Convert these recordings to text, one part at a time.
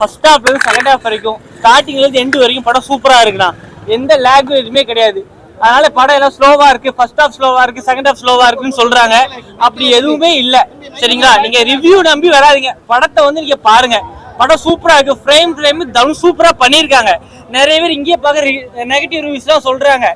First ஹாஃப்ல இருந்து second half வரைக்கும் ஸ்டார்டிங்ல இருந்து எண்ட் வரைக்கும் படம் சூப்பரா இருக்குண்ணா. எந்த லேகும் எதுவுமே கிடையாது. அதனால படம் எல்லாம் ஸ்லோவா இருக்கு, ஃபர்ஸ்ட் ஹாஃப் ஸ்லோவா இருக்கு, செகண்ட் ஹாஃப் ஸ்லோவா இருக்குன்னு சொல்றாங்க. அப்படி எதுவுமே இல்ல. சரிங்களா? நீங்க ரிவ்யூ நம்பி வராதீங்க, படத்தை வந்து நீங்க பாருங்க. படம் சூப்பரா இருக்கு. ஃப்ரேம் தனுஷ் சூப்பரா பண்ணிருக்காங்க. நிறைய பேர் இங்கே பார்க்க நெகட்டிவ் ரிவ்யூஸ் தான் சொல்றாங்க.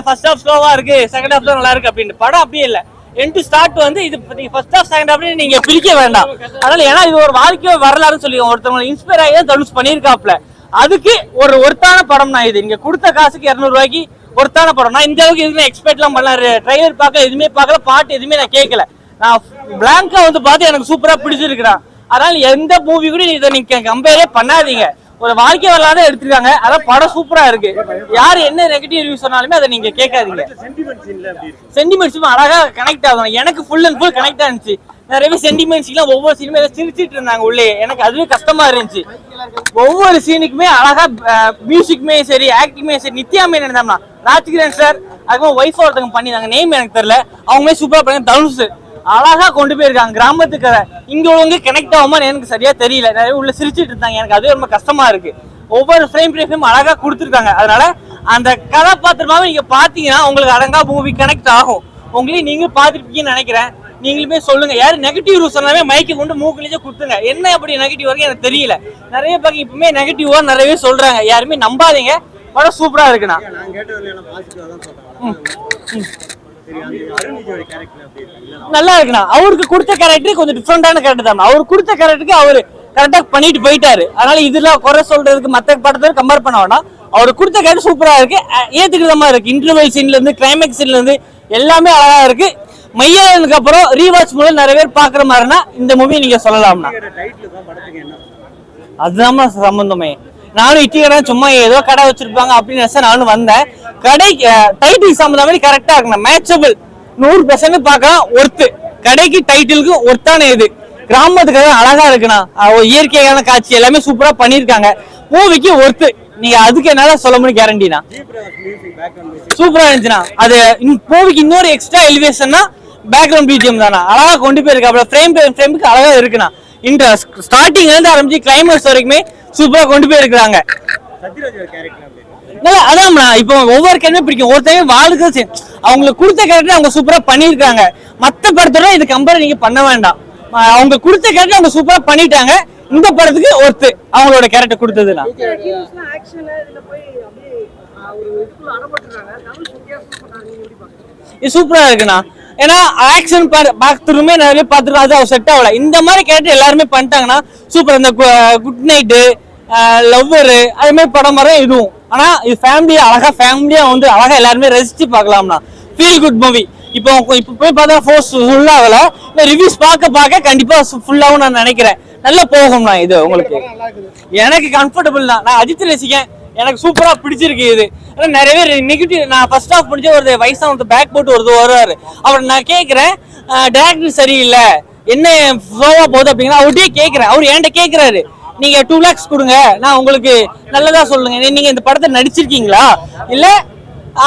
ஃபர்ஸ்ட் ஹாஃப் ஸ்லோவா இருக்கு, செகண்ட் ஹாஃப் தான் நல்லா இருக்கு அப்படின்னு. படம் அப்படியே இல்லை. எண்ட் டு ஸ்டார்ட் வந்து இது ஃபர்ஸ்ட் ஹாஃப் செகண்ட் ஹாஃப் நீங்க பிரிக்க வேண்டாம். அதனால ஏன்னா இது ஒரு வாழ்க்கை வரலாறுன்னு சொல்லி ஒருத்தவங்க இன்ஸ்பயர் ஆகி தான் தனுஷ் பண்ணியிருக்காப்ல. அதுக்கு ஒரு ஒருத்தான படம் தான் இது. நீங்க கொடுத்த காசுக்கு 200 ரூபாய்க்கு ஒருத்தான படம். நான் இந்த அளவுக்கு எதுவுமே எக்ஸ்பெக்ட்லாம் பண்ணல. ட்ரைலர் பார்க்கல, எதுவுமே பார்க்கல, பாட்டு எதுவுமே நான் கேட்கல. நான் பிளாங்கா வந்து பார்த்து எனக்கு சூப்பரா பிடிச்சிருக்குறேன். அதனால எந்த மூவி கூட இதை நீங்க கம்பேரே பண்ணாதீங்க. ஒரு வாழ்க்கை வரலாறு எடுத்துருக்காங்க. அதான் படம் சூப்பரா இருக்கு. யாரு என்ன நெகட்டிவ் ரிவ்யூ சொன்னாலுமே அதை நீங்க கேட்காதீங்க. சென்டிமெண்ட்ஸும் அழகா கனெக்ட் ஆகும். எனக்கு ஃபுல் அண்ட் ஃபுல் கனெக்ட் ஆனிச்சு. நிறைய சென்டிமெண்ட்ஸ்லாம் ஒவ்வொரு சீனுமே சிரிச்சிட்டு இருந்தாங்க உள்ளே. எனக்கு அதுவே கஷ்டமா இருந்துச்சு. ஒவ்வொரு சீனுக்குமே அழகா மியூசிக்குமே சரி, ஆக்டிங்குமே சரி. நித்யா மேனன் இருந்தாங்கன்னா ராஜ்கிரண் சார், அதுக்கப்புறம் ஒய்ஃப் ஒருத்தவங்க பண்ணிருந்தாங்க, நேம் எனக்கு தெரியல, அவங்களே சூப்பரா பண்ணி. தனுஷ் அழகா கொண்டு போயிருக்காங்க. கிராமத்துக்கு இங்க உள்ளவங்க கனெக்ட் ஆகுமா எனக்கு சரியா தெரியல. நிறைய உள்ள சிரிச்சிட்டு இருந்தாங்க. எனக்கு அதுவே ரொம்ப கஷ்டமா இருக்கு. ஒவ்வொரு ஃப்ரேம் அழகா கொடுத்துருக்காங்க. அதனால அந்த கதாபாத்திரமாவே நீங்க பாத்தீங்கன்னா உங்களுக்கு அடங்கா மூவி கனெக்ட் ஆகும். உங்களையும் நீங்க பாத்துருப்பீங்கன்னு நினைக்கிறேன். நீங்களுமே சொல்லுங்க. யாரு நெகட்டிவ் ரூஸ் சொன்னாவே மைக்கு கொண்டு மூக்கிலேயே குடுத்துங்க. என்ன அப்படி நெகட்டிவ் வரைக்கும் எனக்கு தெரியல. நிறைய பேர் இப்பவுமே நெகட்டிவா நிறையவே சொல்றாங்க. யாருமே நம்பாதீங்க. படம் சூப்பரா இருக்குண்ணா. நல்லா இருக்குண்ணா. அவருக்கு கொடுத்த கேரக்டர் கொஞ்சம் டிஃப்ரெண்டான கேரக்டர் தான். அவர் கொடுத்த கேரக்டருக்கு அவரு கரெக்டா பண்ணிட்டு போயிட்டாரு. அதனால இதெல்லாம் குறை சொல்றதுக்கு மத்த படத்தை கம்பேர் பண்ண வேண்டாம். அவருக்கு கொடுத்த கேரக்டர் சூப்பரா இருக்கு, ஏத்துக்கிற மாதிரி இருக்கு. இன்டர்வல் சீன்ல இருந்து கிளைமேக்ஸ் சீன்ல இருந்து எல்லாமே அழகா இருக்கு. மையானதுக்கு அப்புறம் ரீவாட்ச் மூலம் நிறைய பேர் பாக்குற மாதிரினா இந்த மூவி நீங்க சொல்லலாம்னா. அதுதான் சம்பந்தமே. நானும் இட்டிகடா சும்மா ஏதோ கடை வச்சிருப்பாங்க அப்படின்னு நானும் வந்தேன். கடைக்கு டைட்டில் சம்பந்த மாதிரி கரெக்டா இருக்கணும். மேட்சபிள் 100% பார்க்கலாம். ஒர்த்து கடைக்கு டைட்டிலுக்கு ஒர்த்தான இது. கிராமத்துக்கு அழகா இருக்குண்ணா. இயற்கையான காட்சி எல்லாமே சூப்பரா பண்ணிருக்காங்க. மூவிக்கு ஒர்த்து. நீங்க அதுக்கு என்னால சொல்ல முடியும் கேரண்டினா. சூப்பரா இருந்துச்சுன்னா அது மூவிக்கு இன்னொரு எக்ஸ்ட்ரா எலிவேஷன்னா பேக்ரவுண்ட் பிஜிஎம் தானா அழகா கொண்டு போயிருக்கு. அப்புறம் ஃப்ரேமுக்கு அழகா இருக்குண்ணா. ஸ்டார்டிங்ல இருந்து ஆரம்பிச்சு கிளைமேக்ஸ் வரைக்குமே சூப்பரா கொண்டு போயிருக்காங்க. அதான் இப்போ ஒவ்வொரு கேரக்டரும் பிடிக்கும். ஒருத்தவங்க வாழ்க்கை அவங்களுக்கு கொடுத்த கேரக்டர் அவங்க சூப்பரா பண்ணிருக்காங்க. மத்த படத்தோட இது கம்பேர் நீங்க பண்ண வேண்டாம். அவங்க கொடுத்த கேரக்டர் அவங்க சூப்பரா பண்ணிட்டாங்க. இந்த படத்துக்கு ஒருத்து அவங்களோட கேரக்டர் கொடுத்ததுன்னா சூப்பரா இருக்குண்ணா. ஏன்னா ஆக்ஷன் பார்த்துருமே நிறைய பார்த்துருக்கோம். அது செட் ஆகல. இந்த மாதிரி கேரக்டர் எல்லாருமே பண்ணிட்டாங்கன்னா சூப்பர். இந்த குட் நைட்டு, லவ்வரு அது மாதிரி படம் வர இதுவும். ஆனா இது ஃபேமிலியா அழகா ஃபேமிலியா வந்து அழகா எல்லாருமே ரசிச்சு பார்க்கலாம்னா. Feel good movie. இப்போ போய் பார்த்தா ஃபோர்ஸ் ஃபுல்லாகல. ரிவ்யூஸ் பார்க்க கண்டிப்பா ஃபுல்லாகவும் நான் நினைக்கிறேன். நல்லா போகும்ண்ணா இது உங்களுக்கு. எனக்கு கம்ஃபர்டபுள் தான். நான் அஜித் ரசிக்கேன். எனக்கு சூப்பரா பிடிச்சிருக்கு இது. நிறைய பேர் நெகட்டிவ். நான் ஃபர்ஸ்ட் ஹாஃப் முடிஞ்ச ஒரு வயசான பேக் போட்டு வருவாரு. அவர் நான் கேட்கிறேன், டைரக்டர் சரியில்லை, என்ன ஃப்ளோவா போகுது அப்படிங்கிற அவர்கிட்டயே கேட்கிறேன். அவர் என்கிட்ட கேட்கிறாரு, நீங்க 2 lakhs கொடுங்க, நான் உங்களுக்கு நல்லதா சொல்லுங்க, நீங்க இந்த படத்தை நடிச்சிருக்கீங்களா இல்ல.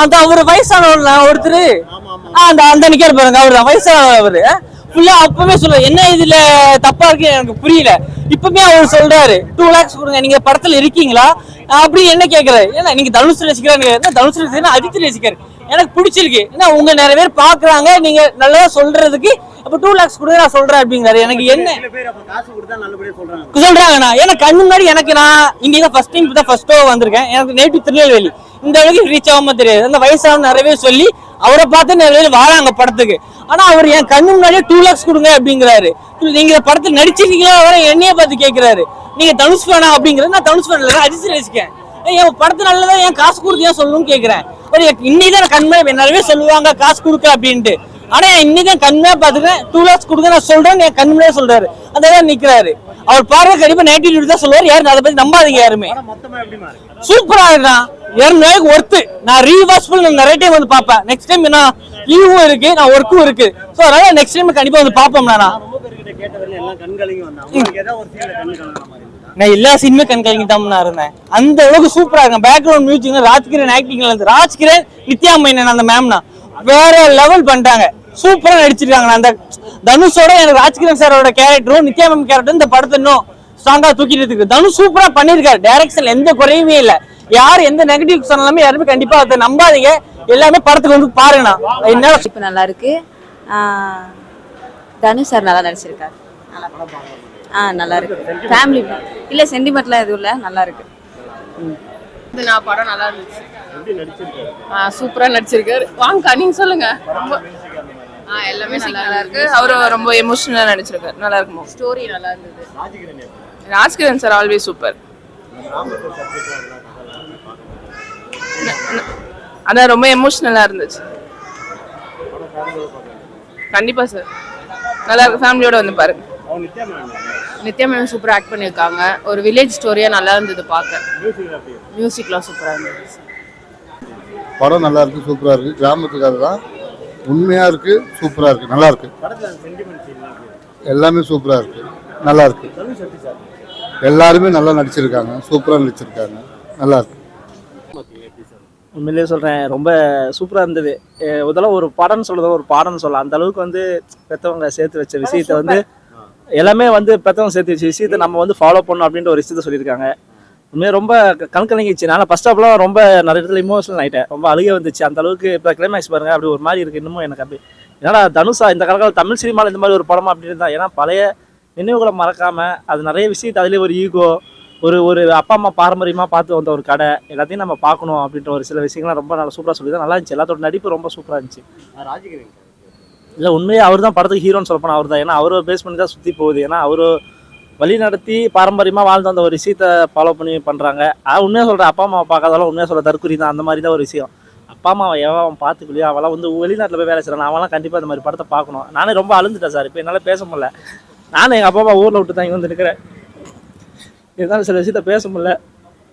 அந்த அவரு வயசானவர் ஒருத்தர் அந்த நிக்கிற பாருங்க, அவரு தான் வயசானவர். ஃபுல்லா அப்பவே சொல்ல என்ன இதுல தப்பா இருக்கு எனக்கு புரியல. இப்பவுமே அவர் சொல்றாரு 2 lakhs கொடுங்க, நீங்க படத்துல இருக்கீங்களா அப்படி என்ன கேக்குறாரு. ஏன்னா நீங்க தனுஷ் ரசிக்கிறாங்க, தனுஷ் ரசிக்கிறேன், அஜித் ரசிக்கிறாரு. எனக்கு பிடிச்சிருக்கு. ஏன்னா உங்க நிறைய பேர் பாக்குறாங்க, நீங்க நல்லதா சொல்றதுக்கு. அப்ப 2 lakhs கொடுங்க நான் சொல்றேன் அப்படிங்கிறாரு. எனக்கு என்ன சொல்றாங்கண்ணா, எனக்கு கண்ணு முன்னாடி எனக்கு நான் இங்க ஃபர்ஸ்ட் டைம் ஃபர்ஸ்ட் ஷோ வந்திருக்கேன். எனக்கு நேட்டிவ் திருநெல்வேலி. இந்த அளவுக்கு ரீச் ஆகாம தெரியாது. அந்த வயசான நிறைய சொல்லி அவரை பார்த்து நிறைய பேர் வராங்க படத்துக்கு. ஆனா அவர் என் கண்ணு முன்னாடியே 2 lakhs கொடுங்க அப்படிங்கிறாரு. நீங்க படத்துல நடிச்சிருக்கீங்களா என்னைய பார்த்து கேட்கிறாரு. நீங்க தனுஷ் வேணா அப்படிங்கிறது. நான் தனுஷ் வேணா இல்லை, அஜித் ரசிக்கேன். என் படத்து நல்லதான் ஏன் காசு கொடுத்து ஏன் சொல்லணும்னு கேட்கிறேன். இன்னைக்குதான் கண்மையா நிறைய சொல்லுவாங்க காசு கொடுக்க அப்படின்ட்டு. ஆனா இன்னைக்கு கண்மையா பாத்துக்கிறேன். 2 lakhs கொடுக்க நான் சொல்றேன், என் கண்மையா சொல்றாரு. அந்த நிக்கிறாரு. அவர் பார்வை கண்டிப்பா நெகட்டிவ் தான் சொல்லுவார். யாரும் அதை பத்தி நம்பாதீங்க யாருமே. சூப்பரா இருக்கான். 200 ரூபாய்க்கு ஒர்த்து. நான் ரீவாட்ச் நிறைய டைம் வந்து பாப்பேன். நெக்ஸ்ட் டைம் என்ன லீவும் இருக்கு, நான் ஒர்க்கும் இருக்கு. சோ அதனால நெக்ஸ்ட் டைம் கண்டிப்பா வந்து பாப்போம். நான் எல்லா சீனுமே கண்கலங்கி தான் இருந்தேன். அந்த அளவுக்கு சூப்பரா இருக்கும். பேக்ரவுண்ட் மியூசிக், ராஜ்கிரண் ஆக்டிங்ல இருந்து, ராஜ்கிரண் நித்யா மேனன் அந்த மேம்னா வேற லெவல் பண்ணிட்டாங்க. சூப்பரா நடிச்சிருக்காங்க. அந்த தனுஷோட எனக்கு ராஜ்கிரண் சாரோட கேரக்டரும் நித்யா மேம் கேரக்டரும் இந்த படத்தை இன்னும் ஸ்ட்ராங்கா தூக்கிட்டு இருக்கு. தனுஷ் சூப்பரா பண்ணிருக்காரு, டைரக்ஷன்ல எந்த குறையுமே இல்ல. யாரு எந்த நெகட்டிவ் சொன்னாலுமே யாருமே கண்டிப்பா அதை நம்பாதீங்க, எல்லாமே படத்துக்கு வந்து பாருங்கண்ணா. என்ன இப்போ நல்லா இருக்கு. தனுஷ் சார் நல்லா நடிச்சிருக்காரு. நல்லா இருக்கு. ஃபேமிலி இல்ல சென்டிமெண்ட்லாம் எதுவும் இல்லை, நல்லா இருக்கு. நான் படம் நல்லா இருந்துச்சு. சூப்பரா நடிச்சிருக்காரு. வாங்க நீங்க சொல்லுங்க. எல்லாமே நல்லா இருக்கு. அவரு ரொம்ப எமோஷனலா நடிச்சிருக்காரு, நல்லா இருக்கும். ஸ்டோரி நல்லா இருந்தது. Rajkiran sir always super. அதான் ரொம்ப எமோஷனலா இருந்துச்சு. கண்டிப்பா சார் நல்லா இருக்கு, ஃபேமிலியோட வந்து பாருங்க. நித்யா மேம் சூப்பரா ஆக்ட் பண்ணியிருக்காங்க. ஒரு வில்லேஜ் ஸ்டோரியா நல்லா இருந்தது பார்க்க. மியூசிக்லாம் சூப்பரா இருந்தது. படம் நல்லா இருக்கு, சூப்பரா இருக்கு. கிராமத்துக்காக தான் உண்மையா இருக்கு, சூப்பரா இருக்கு, நல்லா இருக்கு. எல்லாமே சூப்பரா இருக்கு, நல்லா இருக்கு. எல்லாருமே நல்லா நடிச்சிருக்காங்க, சூப்பரா நடிச்சிருக்காங்க, நல்லா இருக்கு. உண்மையிலேயே சொல்கிறேன், ரொம்ப சூப்பராக இருந்தது. இதெல்லாம் ஒரு படம்னு சொல்கிறத ஒரு பாடம்னு சொல்லலாம். அந்த அளவுக்கு வந்து பெற்றவங்க சேர்த்து வச்ச விஷயத்தை வந்து எல்லாமே வந்து பெற்றவங்க சேர்த்து வச்ச விஷயத்தை நம்ம வந்து ஃபாலோ பண்ணணும் அப்படின்ற ஒரு விஷயத்த சொல்லியிருக்காங்க. உண்மையாக ரொம்ப கண்கலங்கிச்சு. நான் ஃபர்ஸ்ட் ஆஃப்லாம் ரொம்ப நிறைய இடத்துல இமோஷனல் ஆகிட்டேன், ரொம்ப அழுகே வந்துச்சு. அந்த அளவுக்கு இப்போ கிளைமேக்ஸ் பாருங்க, அப்படி ஒரு மாதிரி இருக்குது இன்னமும் எனக்கு. அப்படி ஏன்னா தனுஷா இந்த காலத்தில் தமிழ் சினிமாவில் இந்த மாதிரி ஒரு படமா அப்படின்னு தான். ஏன்னா பழைய நினைவுகளை மறக்காமல் அது நிறைய விஷயத்தை அதுலேயே ஒரு ஈகோ, ஒரு அப்பா அம்மா பாரம்பரியமாக பார்த்து வந்த ஒரு கடை, எல்லாத்தையும் நம்ம பார்க்கணும் அப்படின்ற ஒரு சில விஷயங்கள்லாம் ரொம்ப நல்லா சூப்பராக சொல்லி தான் நல்லா இருந்துச்சு. எல்லாத்தோட நடிப்பு ரொம்ப சூப்பராக இருந்துச்சு. இல்லை உண்மையாக அவர் தான் படத்துக்கு ஹீரோன்னு சொல்லப்போனால் அவர் தான். ஏன்னா அவரை பேஸ் பண்ணி தான் சுற்றி போகுது. ஏன்னா அவர் வழி நடத்தி பாரம்பரியமாக வாழ்ந்து வந்த ஒரு விஷயத்தை ஃபாலோ பண்ணி பண்ணுறாங்க. உண்மையாக சொல்கிறேன், அப்பா அம்மாவை பார்க்காதாலும் உண்மையாக சொல்கிற தற்குறி தான். அந்த மாதிரி தான் ஒரு விஷயம். அப்பா அம்மாவை எவன் பார்த்துக்கலையோ அவெல்லாம் வந்து வெளிநாட்டில் போய் வேலை செய்கிறான், அவெல்லாம் கண்டிப்பாக இந்த மாதிரி படத்தை பார்க்கணும். நானே ரொம்ப அழுந்துட்டேன் சார், இப்போ என்னால் பேச முடியல. நானும் எங்கள் அப்பா அம்மா ஊரில் விட்டு தான் இங்கே வந்து நிற்கிறேன். இருந்தாலும் சில விஷயத்த பேச முடியல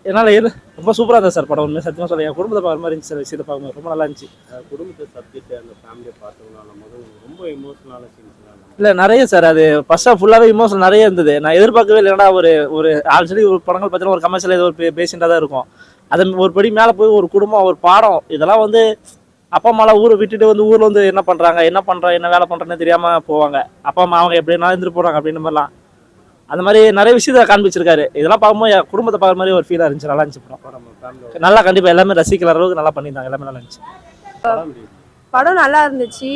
என்னால். ரொம்ப சூப்பராக இருந்தது சார் படம். உண்மையாக சத்தியமாக சொல்ல என் குடும்பத்தை பார்க்குற மாதிரி இருந்துச்சு. சில விஷயத்தை பார்க்கும்போது ரொம்ப நல்லா இருந்துச்சு. குடும்பத்தை சப்ஜெக்ட் அந்த ஃபேமிலியை பார்த்தவங்களால ரொம்ப எமோஷனலான சீன்ஸ் இல்லை நிறைய சார். அது ஃபர்ஸ்ட் ஆஃப் ஃபுல்லாகவே இமோஷனல் நிறைய இருந்தது. நான் எதிர்பார்க்கவே இல்லைன்னா ஒரு ஆல்ரெடி ஒரு படங்கள் பார்த்தீங்கன்னா ஒரு கமர்ஷியல் ஏதோ ஒரு பேஷண்ட்டாக தான் இருக்கும். அது ஒரு படி மேலே போய் ஒரு குடும்பம், ஒரு பாடம், இதெல்லாம் வந்து அப்பா அம்மாலாம் ஊரை விட்டுட்டு வந்து ஊரில் வந்து என்ன பண்ணுறாங்க, என்ன வேலை பண்ணுறேன்னு தெரியாமல் போவாங்க. அப்பா அம்மா அவங்க எப்படின்னா இருந்துட்டு போகிறாங்க அப்படின்ற மாதிரிலாம். அந்த மாதிரி நிறைய விஷயத்தை காண்பிச்சிருக்காரு. இதெல்லாம் பார்க்கும்போது என் குடும்பத்தை பார்க்குற மாதிரி ஒரு ஃபீலாக இருந்துச்சு. நல்லா இருந்துச்சு படம். நல்லா கண்டிப்பாக எல்லாமே ரசிக்கிற அளவுக்கு நல்லா பண்ணியிருந்தாங்க. எல்லாமே நல்லா இருந்துச்சு. படம் நல்லா இருந்துச்சு,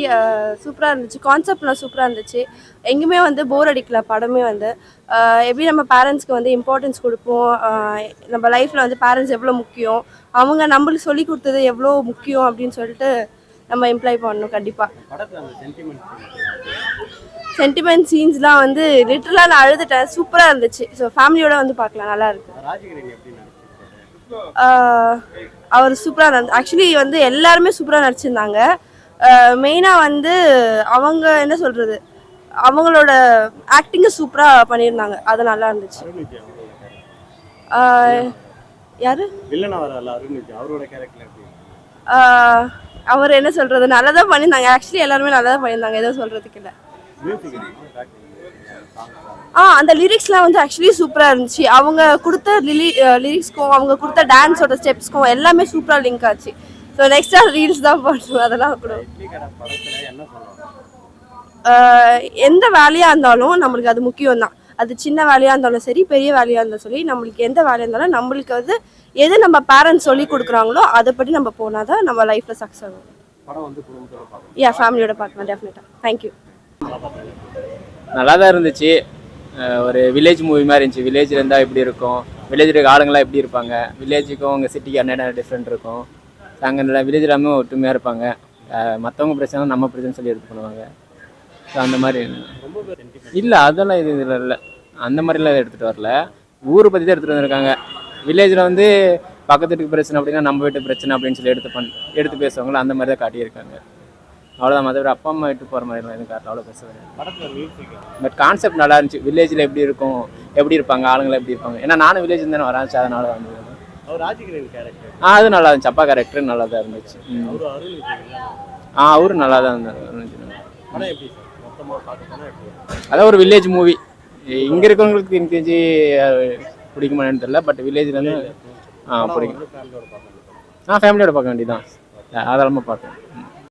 சூப்பராக இருந்துச்சு. கான்செப்ட்லாம் சூப்பராக இருந்துச்சு. எங்கேயுமே வந்து போர் அடிக்கல. படமே வந்து எப்படி நம்ம பேரண்ட்ஸ்க்கு வந்து இம்பார்ட்டன்ஸ் கொடுப்போம், நம்ம லைஃப்பில் வந்து பேரண்ட்ஸ் எவ்வளோ முக்கியம், அவங்க நம்மளுக்கு சொல்லி கொடுத்தது எவ்வளோ முக்கியம் அப்படின்னு சொல்லிட்டு நம்ம எம்ப்ளாய் பண்ணணும். கண்டிப்பாக சென்டிமெண்ட் சீன்ஸ்லாம் வந்து லிட்டரலாக நான் அழுதுட்டேன். சூப்பராக இருந்துச்சு. ஸோ ஃபேமிலியோட வந்து பார்க்கலாம், நல்லா இருக்கு. அவர் சூப்பராக இருந்து ஆக்சுவலி வந்து எல்லாருமே சூப்பராக நடிச்சிருந்தாங்க. மெயினாக வந்து அவங்க என்ன சொல்கிறது, அவங்களோட ஆக்டிங்கை சூப்பராக பண்ணியிருந்தாங்க. அது நல்லா இருந்துச்சு. யாரு அவர் என்ன சொல்கிறது, நல்லா தான் பண்ணியிருந்தாங்க. ஆக்சுவலி எல்லாருமே நல்லா தான் பண்ணியிருந்தாங்க, எதுவும் சொல்கிறதுக்கு இல்லை. அந்த லிரிக்ஸ்லாம் வந்து ஆக்சுவலி சூப்பராக இருந்துச்சு. அவங்க கொடுத்த லிரிக்ஸ்க்கும் அவங்க கொடுத்த டான்ஸோட ஸ்டெப்ஸ்க்கும் எல்லாமே சூப்பராக லிங்க் ஆச்சு. ஸோ நெக்ஸ்ட்டாக ரீல்ஸ் தான் பண்ணுவோம். அதெல்லாம் கூட எந்த வேலையாக இருந்தாலும் நம்மளுக்கு அது முக்கியம் தான். அது சின்ன வேலையாக இருந்தாலும் சரி, பெரிய வேலையாக இருந்தாலும் சரி, நம்மளுக்கு எந்த வேலையாக இருந்தாலும் நம்மளுக்கு வந்து எது நம்ம பேரண்ட்ஸ் சொல்லி கொடுக்குறாங்களோ அதை படி நம்ம போனால் தான் நம்ம லைஃப்பில் சக்ஸஸ் ஆகும். ஃபேமிலியோட பார்க்கலாம் டெஃபினட்டாக. தேங்க்யூ. நல்லா தான் இருந்துச்சு. ஒரு வில்லேஜ் மூவி மாதிரி இருந்துச்சு. வில்லேஜில் இருந்தால் எப்படி இருக்கும், வில்லேஜில் இருக்க ஆளுங்களாம் எப்படி இருப்பாங்க, வில்லேஜுக்கும் உங்கள் சிட்டிக்கு என்னென்ன டிஃப்ரெண்ட் இருக்கும். அங்கே வில்லேஜ் எல்லாமே ஒற்றுமையாக இருப்பாங்க. மற்றவங்க பிரச்சனை நம்ம பிரச்சனை சொல்லி எடுத்து பண்ணுவாங்க. ஸோ அந்த மாதிரி இல்லை, அதெல்லாம் இதில் இல்லை. அந்த மாதிரிலாம் எடுத்துகிட்டு வரல. ஊரை பற்றி தான் எடுத்துகிட்டு வந்திருக்காங்க. வில்லேஜில் வந்து பக்கத்து வீட்டுக்கு பிரச்சனை அப்படின்னா நம்ம வீட்டு பிரச்சனை அப்படின்னு சொல்லி எடுத்து பேசுவாங்களோ அந்த மாதிரி தான் காட்டியிருக்காங்க. அவ்வளோதான். மற்றபடி அப்பா அம்மா விட்டு போகிற மாதிரிலாம் எதுவும் காட்டல. அவ்வளோ பேசுவேன். பட் கான்செப்ட் நல்லா இருந்துச்சு. வில்லேஜில் எப்படி இருக்கும், எப்படி இருப்பாங்க, ஆளுங்களை எப்படி இருப்பாங்க. ஏன்னா நானும் வில்லேஜ் தானே வராச்சு, அதனால வந்து அது நல்லா இருந்துச்சு. அப்பா கேரக்டர் நல்லா தான் இருந்துச்சு. அவரும் நல்லா தான் இருந்துச்சு. அதான் ஒரு வில்லேஜ் மூவி. இங்கே இருக்கிறவங்களுக்கு எனக்கு தெரிஞ்சு பிடிக்குமான்னு தெரியல. பட் வில்லேஜில் வந்து பிடிக்கும். ஃபேமிலியோட பார்க்க வேண்டியதான், தாராளமாக பார்க்கணும்.